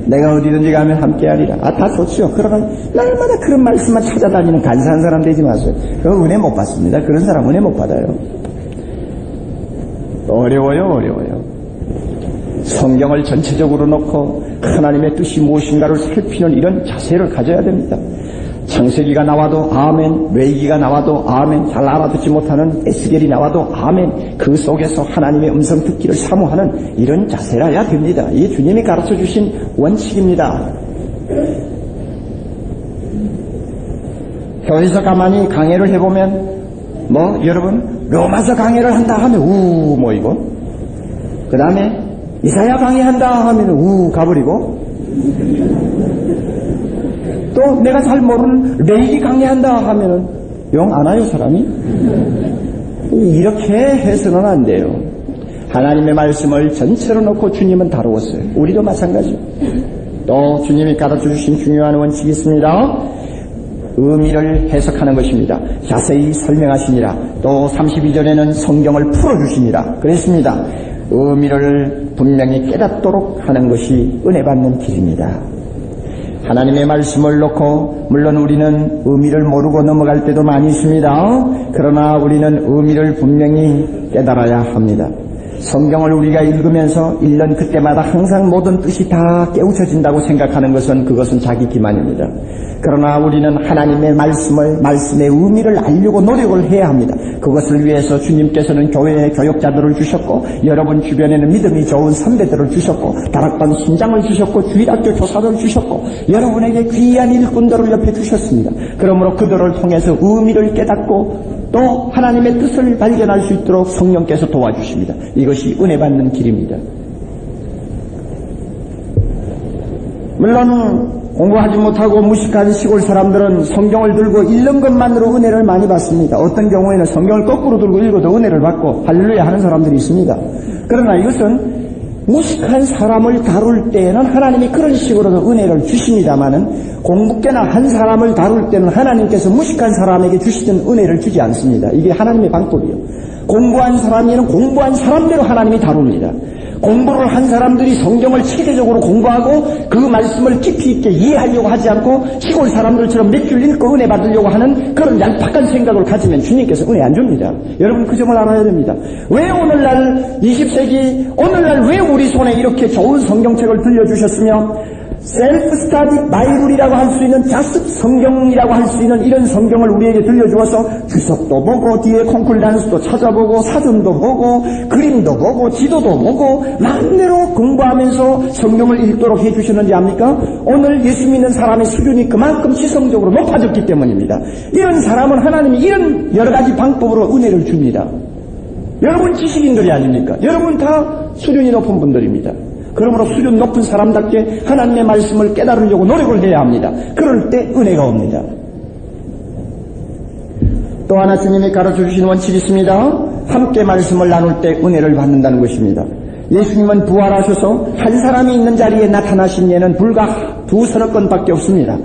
내가 어디든지 가면 함께 하리라. 다 좋죠. 그러나 날마다 그런 말씀만 찾아다니는 간사한 사람 되지 마세요. 그거 은혜 못 받습니다. 그런 사람 은혜 못 받아요. 어려워요. 성경을 전체적으로 놓고 하나님의 뜻이 무엇인가를 살피는 이런 자세를 가져야 됩니다. 창세기가 나와도 아멘, 레위기가 나와도 아멘, 잘 알아듣지 못하는 에스겔이 나와도 아멘, 그 속에서 하나님의 음성 듣기를 사모하는 이런 자세라야 됩니다. 이게 주님이 가르쳐 주신 원칙입니다. 교회에서 가만히 강해를 해보면 여러분 로마서 강해를 한다 하면 모이고, 그 다음에 이사야 강해한다 하면 가버리고, 또 내가 잘 모르는 레위기 강의한다 하면은 영 안 와요 사람이. 이렇게 해서는 안 돼요. 하나님의 말씀을 전체로 놓고 주님은 다루었어요. 우리도 마찬가지요. 또 주님이 가르쳐 주신 중요한 원칙이 있습니다. 의미를 해석하는 것입니다. 자세히 설명하시니라. 또 32절에는 성경을 풀어주시니라 그랬습니다. 의미를 분명히 깨닫도록 하는 것이 은혜 받는 길입니다. 하나님의 말씀을 놓고 물론 우리는 의미를 모르고 넘어갈 때도 많이 있습니다. 그러나 우리는 의미를 분명히 깨달아야 합니다. 성경을 우리가 읽으면서 읽는 그때마다 항상 모든 뜻이 다 깨우쳐진다고 생각하는 그것은 자기 기만입니다. 그러나 우리는 하나님의 말씀의 의미를 알려고 노력을 해야 합니다. 그것을 위해서 주님께서는 교회에 교역자들을 주셨고, 여러분 주변에는 믿음이 좋은 선배들을 주셨고, 다락방 신장을 주셨고, 주일학교 교사들을 주셨고, 여러분에게 귀한 일꾼들을 옆에 주셨습니다. 그러므로 그들을 통해서 의미를 깨닫고 또 하나님의 뜻을 발견할 수 있도록 성령께서 도와주십니다. 이것이 은혜 받는 길입니다. 물론 공부하지 못하고 무식한 시골 사람들은 성경을 들고 읽는 것만으로 은혜를 많이 받습니다. 어떤 경우에는 성경을 거꾸로 들고 읽어도 은혜를 받고 할렐루야 하는 사람들이 있습니다. 그러나 이것은 무식한 사람을 다룰 때에는 하나님이 그런 식으로도 은혜를 주십니다마는, 공부께나 한 사람을 다룰 때는 하나님께서 무식한 사람에게 주시던 은혜를 주지 않습니다. 이게 하나님의 방법이요. 공부한 사람에는 공부한 사람대로 하나님이 다룹니다. 공부를 한 사람들이 성경을 체계적으로 공부하고 그 말씀을 깊이 있게 이해하려고 하지 않고 시골 사람들처럼 몇 줄 읽고 은혜 받으려고 하는 그런 얄팍한 생각을 가지면 주님께서 은혜 안 줍니다. 여러분 그 점을 알아야 됩니다. 왜 오늘날 20세기 오늘날 왜 우리 손에 이렇게 좋은 성경책을 들려주셨으며 셀프 스타디 바이블이라고 할 수 있는 자습 성경이라고 할 수 있는 이런 성경을 우리에게 들려주어서 주석도 보고 뒤에 콩쿨단스도 찾아보고 사전도 보고 그림도 보고 지도도 보고 마음대로 공부하면서 성경을 읽도록 해주셨는지 압니까? 오늘 예수 믿는 사람의 수준이 그만큼 지성적으로 높아졌기 때문입니다. 이런 사람은 하나님이 이런 여러 가지 방법으로 은혜를 줍니다. 여러분 지식인들이 아닙니까? 여러분 다 수준이 높은 분들입니다. 그러므로 수준 높은 사람답게 하나님의 말씀을 깨달으려고 노력을 해야 합니다. 그럴 때 은혜가 옵니다. 또 하나 주님이 가르쳐 주신 원칙이 있습니다. 함께 말씀을 나눌 때 은혜를 받는다는 것입니다. 예수님은 부활하셔서 한 사람이 있는 자리에 나타나신 예는 불과 2-3건밖에 없습니다.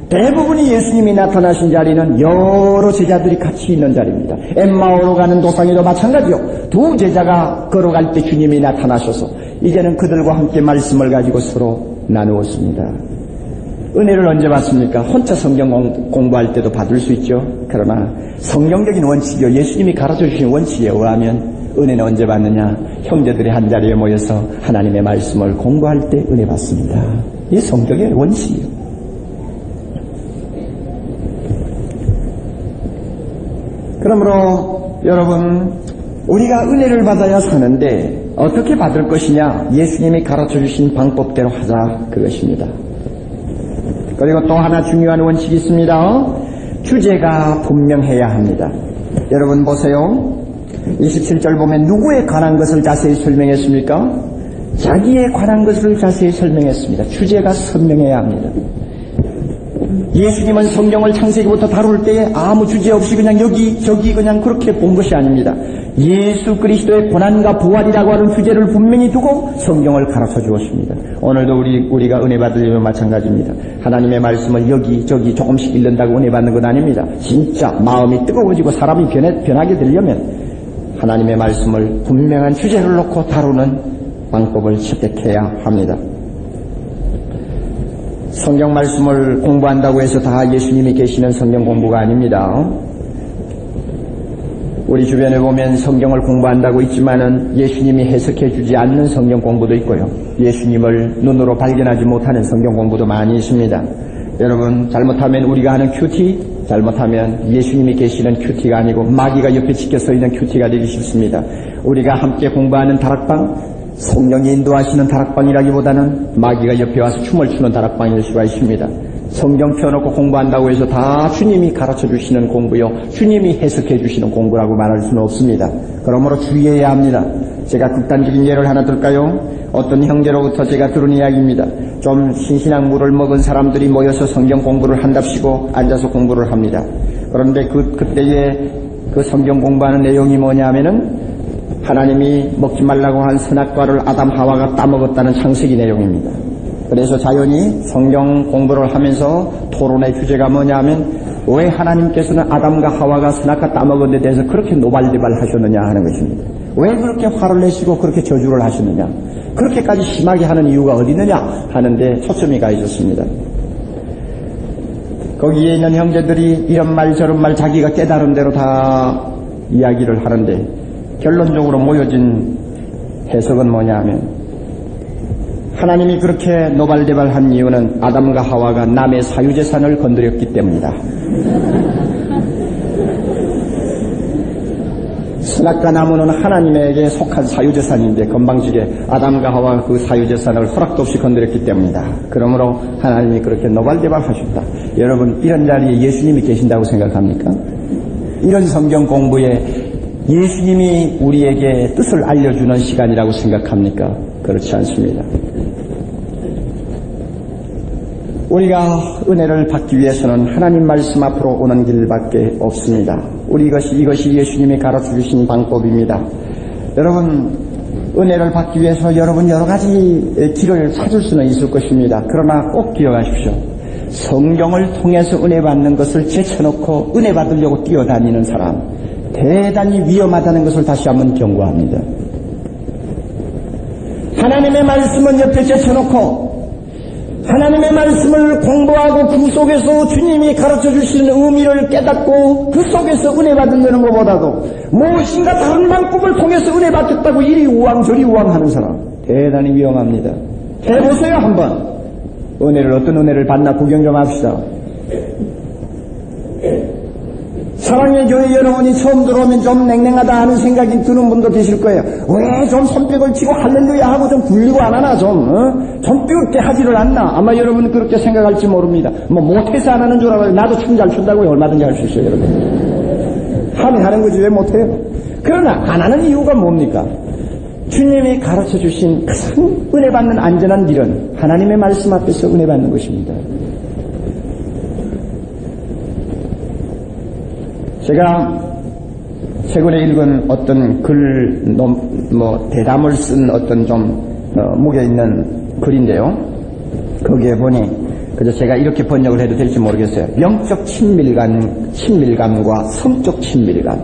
대부분이 예수님이 나타나신 자리는 여러 제자들이 같이 있는 자리입니다. 엠마오로 가는 도상에도 마찬가지요. 2 제자가 걸어갈 때 주님이 나타나셔서 이제는 그들과 함께 말씀을 가지고 서로 나누었습니다. 은혜를 언제 받습니까? 혼자 성경 공부할 때도 받을 수 있죠. 그러나 성경적인 원칙이요, 예수님이 가르쳐주신 원칙에 의하면 은혜는 언제 받느냐? 형제들이 한자리에 모여서 하나님의 말씀을 공부할 때 은혜 받습니다. 이 성경의 원칙이에요. 그러므로 여러분, 우리가 은혜를 받아야 사는데 어떻게 받을 것이냐? 예수님이 가르쳐주신 방법대로 하자, 그것입니다. 그리고 또 하나 중요한 원칙이 있습니다. 주제가 분명해야 합니다. 여러분 보세요. 27절 보면 누구에 관한 것을 자세히 설명했습니까? 자기에 관한 것을 자세히 설명했습니다. 주제가 선명해야 합니다. 예수님은 성경을 창세기부터 다룰 때에 아무 주제 없이 그냥 여기 저기 그냥 그렇게 본 것이 아닙니다. 예수 그리스도의 고난과 부활이라고 하는 주제를 분명히 두고 성경을 가르쳐 주었습니다. 오늘도 우리가 은혜 받으려면 마찬가지입니다. 하나님의 말씀을 여기 저기 조금씩 읽는다고 은혜 받는 건 아닙니다. 진짜 마음이 뜨거워지고 사람이 변하게 되려면 하나님의 말씀을 분명한 주제를 놓고 다루는 방법을 채택해야 합니다. 성경 말씀을 공부한다고 해서 다 예수님이 계시는 성경 공부가 아닙니다. 우리 주변에 보면 성경을 공부한다고 있지만은 예수님이 해석해 주지 않는 성경 공부도 있고요. 예수님을 눈으로 발견하지 못하는 성경 공부도 많이 있습니다. 여러분, 잘못하면 우리가 하는 큐티, 잘못하면 예수님이 계시는 큐티가 아니고 마귀가 옆에 지켜 서 있는 큐티가 되기 쉽습니다. 우리가 함께 공부하는 다락방, 성령이 인도하시는 다락방이라기보다는 마귀가 옆에 와서 춤을 추는 다락방일 수가 있습니다. 성경 펴놓고 공부한다고 해서 다 주님이 가르쳐 주시는 공부요, 주님이 해석해 주시는 공부라고 말할 수는 없습니다. 그러므로 주의해야 합니다. 제가 극단적인 예를 하나 들까요? 어떤 형제로부터 제가 들은 이야기입니다. 좀 신신한 물을 먹은 사람들이 모여서 성경 공부를 한답시고 앉아서 공부를 합니다. 그런데 그때의 그 성경 공부하는 내용이 뭐냐면은 하나님이 먹지 말라고 한 선악과를 아담 하와가 따먹었다는 창세기 내용입니다. 그래서 자연히 성경 공부를 하면서 토론의 주제가 뭐냐면 왜 하나님께서는 아담과 하와가 선악과 따먹은 데 대해서 그렇게 노발대발 하셨느냐 하는 것입니다. 왜 그렇게 화를 내시고 그렇게 저주를 하셨느냐, 그렇게까지 심하게 하는 이유가 어디 있느냐 하는데 초점이 가 있었습니다. 거기에 있는 형제들이 이런 말 저런 말 자기가 깨달은 대로 다 이야기를 하는데 결론적으로 모여진 해석은 뭐냐면 하나님이 그렇게 노발대발한 이유는 아담과 하와가 남의 사유재산을 건드렸기 때문이다. 선악과 나무는 하나님에게 속한 사유재산인데 건방지게 아담과 하와가 그 사유재산을 허락도 없이 건드렸기 때문이다. 그러므로 하나님이 그렇게 노발대발하셨다. 여러분, 이런 자리에 예수님이 계신다고 생각합니까? 이런 성경 공부에 예수님이 우리에게 뜻을 알려주는 시간이라고 생각합니까? 그렇지 않습니다. 우리가 은혜를 받기 위해서는 하나님 말씀 앞으로 오는 길밖에 없습니다. 이것이 예수님이 가르쳐 주신 방법입니다. 여러분, 은혜를 받기 위해서 여러분 여러 가지 길을 찾을 수는 있을 것입니다. 그러나 꼭 기억하십시오. 성경을 통해서 은혜 받는 것을 제쳐놓고 은혜 받으려고 뛰어다니는 사람, 대단히 위험하다는 것을 다시 한번 경고합니다. 하나님의 말씀은 옆에 제쳐놓고 하나님의 말씀을 공부하고 그 속에서 주님이 가르쳐 주시는 의미를 깨닫고 그 속에서 은혜 받는 것보다도 무엇인가 다른 방법을 통해서 은혜 받겠다고 이리 우왕 저리 우왕 하는 사람, 대단히 위험합니다. 해보세요. 한번 어떤 은혜를 받나 구경 좀 합시다. 사랑의 교회 여러분이 처음 들어오면 좀 냉랭하다 하는 생각이 드는 분도 계실 거예요. 왜 좀 손뼉을 치고 할렐루야 하고 좀 굴리고 안 하나, 좀 뜨겁게 하지를 않나. 아마 여러분 그렇게 생각할지 모릅니다. 못해서 안 하는 줄 알아요. 나도 춤 잘 춘다고요. 얼마든지 할 수 있어요, 여러분. 하면 하는 거지 왜 못해요. 그러나 안 하는 이유가 뭡니까? 주님이 가르쳐 주신 가장 은혜 받는 안전한 길은 하나님의 말씀 앞에서 은혜 받는 것입니다. 제가 최근에 읽은 어떤 대담을 쓴 어떤 무게 있는 글인데요. 거기에 보니, 그래서 제가 이렇게 번역을 해도 될지 모르겠어요. 영적 친밀감과 성적 친밀감.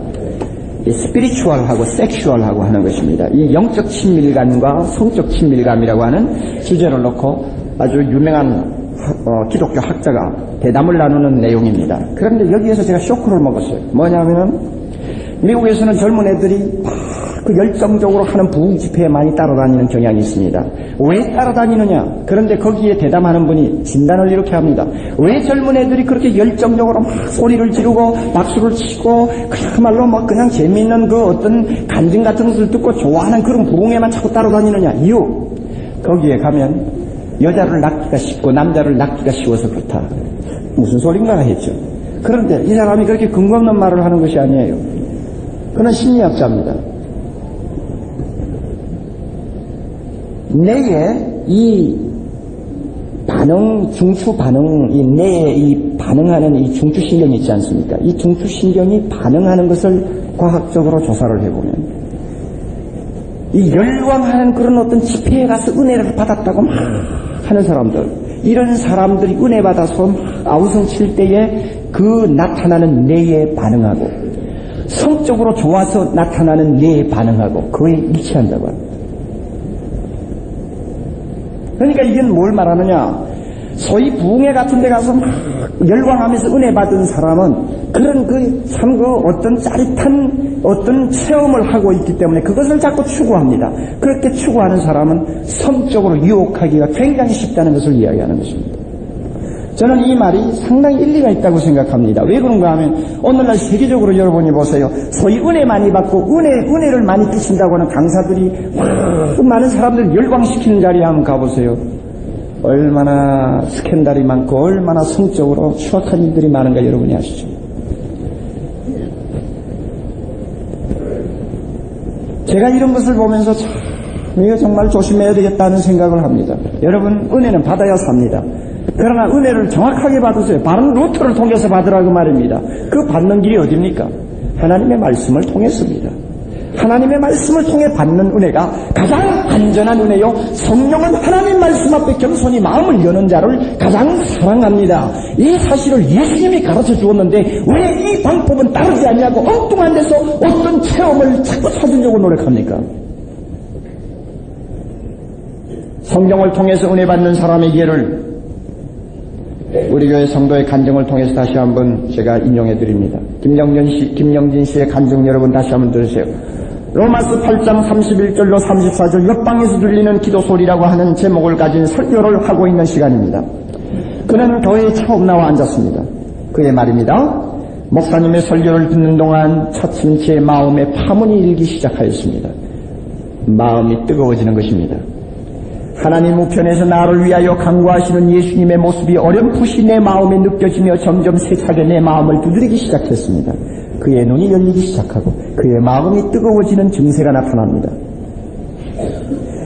이 스피리추얼하고 섹슈얼하고 하는 것입니다. 이 영적 친밀감과 성적 친밀감이라고 하는 주제를 놓고 아주 유명한 기독교 학자가 대담을 나누는 내용입니다. 그런데 여기에서 제가 쇼크를 먹었어요. 뭐냐면은 미국에서는 젊은 애들이 그 열정적으로 하는 부흥 집회에 많이 따라다니는 경향이 있습니다. 왜 따라다니느냐? 그런데 거기에 대담하는 분이 진단을 이렇게 합니다. 왜 젊은 애들이 그렇게 열정적으로 막 소리를 지르고 박수를 치고 그야말로 뭐 그냥 재미있는 그 어떤 간증 같은 것을 듣고 좋아하는 그런 부흥에만 자꾸 따라다니느냐? 이유. 거기에 가면 여자를 낳기가 쉽고 남자를 낳기가 쉬워서 그렇다. 무슨 소린가 했죠. 그런데 이 사람이 그렇게 근거 없는 말을 하는 것이 아니에요. 그는 심리학자입니다. 뇌의 이 반응, 중추 반응, 이 뇌에 이 반응하는 이 중추신경이 있지 않습니까? 이 중추신경이 반응하는 것을 과학적으로 조사를 해보면, 이 열광하는 그런 어떤 집회에 가서 은혜를 받았다고 막 하는 사람들, 이런 사람들이 은혜 받아서 아우성 칠 때에 그 나타나는 뇌에 반응하고, 성적으로 좋아서 나타나는 뇌에 반응하고, 그에 일치한다고 합니다. 그러니까 이게 뭘 말하느냐? 소위 부흥회 같은 데 가서 막 열광하면서 은혜 받은 사람은 그런 참 어떤 짜릿한 어떤 체험을 하고 있기 때문에 그것을 자꾸 추구합니다. 그렇게 추구하는 사람은 성적으로 유혹하기가 굉장히 쉽다는 것을 이야기하는 것입니다. 저는 이 말이 상당히 일리가 있다고 생각합니다. 왜 그런가 하면 오늘날 세계적으로 여러분이 보세요. 소위 은혜 많이 받고 은혜를 많이 드신다고 하는 강사들이 많은 사람들을 열광시키는 자리에 한번 가보세요. 얼마나 스캔들이 많고 얼마나 성적으로 추악한 일들이 많은가 여러분이 아시죠? 제가 이런 것을 보면서 참 이거 정말 조심해야 되겠다는 생각을 합니다. 여러분, 은혜는 받아야 삽니다. 그러나 은혜를 정확하게 받으세요. 바른 루트를 통해서 받으라고 말입니다. 그 받는 길이 어디입니까? 하나님의 말씀을 통했습니다. 하나님의 말씀을 통해 받는 은혜가 가장 안전한 은혜요, 성령은 하나님 말씀 앞에 겸손히 마음을 여는 자를 가장 사랑합니다. 이 사실을 예수님이 가르쳐 주었는데 왜 이 방법은 따르지 않냐고 엉뚱한 데서 어떤 체험을 자꾸 찾으려고 노력합니까? 성경을 통해서 은혜 받는 사람의 예를 우리 교회 성도의 간증을 통해서 다시 한번 제가 인용해 드립니다. 김영진 씨의 간증 여러분 다시 한번 들으세요. 로마서 8장 31절로 34절 옆방에서 들리는 기도 소리라고 하는 제목을 가진 설교를 하고 있는 시간입니다. 그는 교회에 처음 나와 앉았습니다. 그의 말입니다. 목사님의 설교를 듣는 동안 차츰 제 마음에 파문이 일기 시작하였습니다. 마음이 뜨거워지는 것입니다. 하나님 우편에서 나를 위하여 간구하시는 예수님의 모습이 어렴풋이 내 마음에 느껴지며 점점 세차게 내 마음을 두드리기 시작했습니다. 그의 눈이 열리기 시작하고 그의 마음이 뜨거워지는 증세가 나타납니다.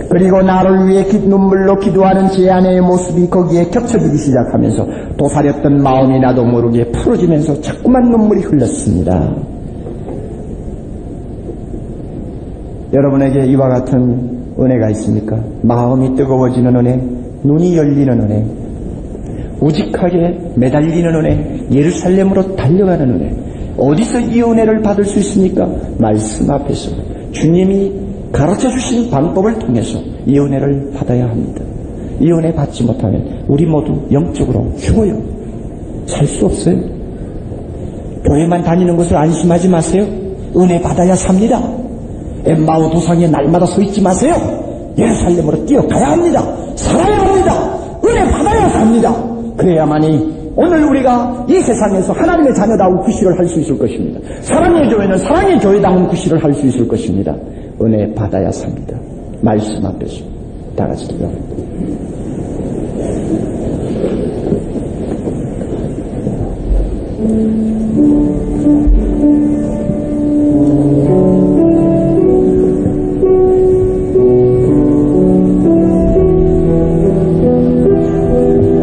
그리고 나를 위해 눈물로 기도하는 제 아내의 모습이 거기에 겹쳐지기 시작하면서 도사렸던 마음이 나도 모르게 풀어지면서 자꾸만 눈물이 흘렀습니다. 여러분에게 이와 같은 은혜가 있습니까? 마음이 뜨거워지는 은혜, 눈이 열리는 은혜, 우직하게 매달리는 은혜, 예루살렘으로 달려가는 은혜. 어디서 이 은혜를 받을 수 있습니까? 말씀 앞에서 주님이 가르쳐 주신 방법을 통해서 이 은혜를 받아야 합니다. 이 은혜 받지 못하면 우리 모두 영적으로 죽어요. 살 수 없어요. 교회만 다니는 것을 안심하지 마세요. 은혜 받아야 삽니다. 엠마오 도상에 날마다 서 있지 마세요. 예루살렘으로 뛰어가야 합니다. 살아야 합니다. 은혜 받아야 삽니다. 그래야만이 오늘 우리가 이 세상에서 하나님의 자녀다운 구실을 할 수 있을 것입니다. 사랑의 교회는 사랑의 교회다운 구실을 할 수 있을 것입니다. 은혜 받아야 삽니다. 말씀 앞에서 다 같이 기도합니다.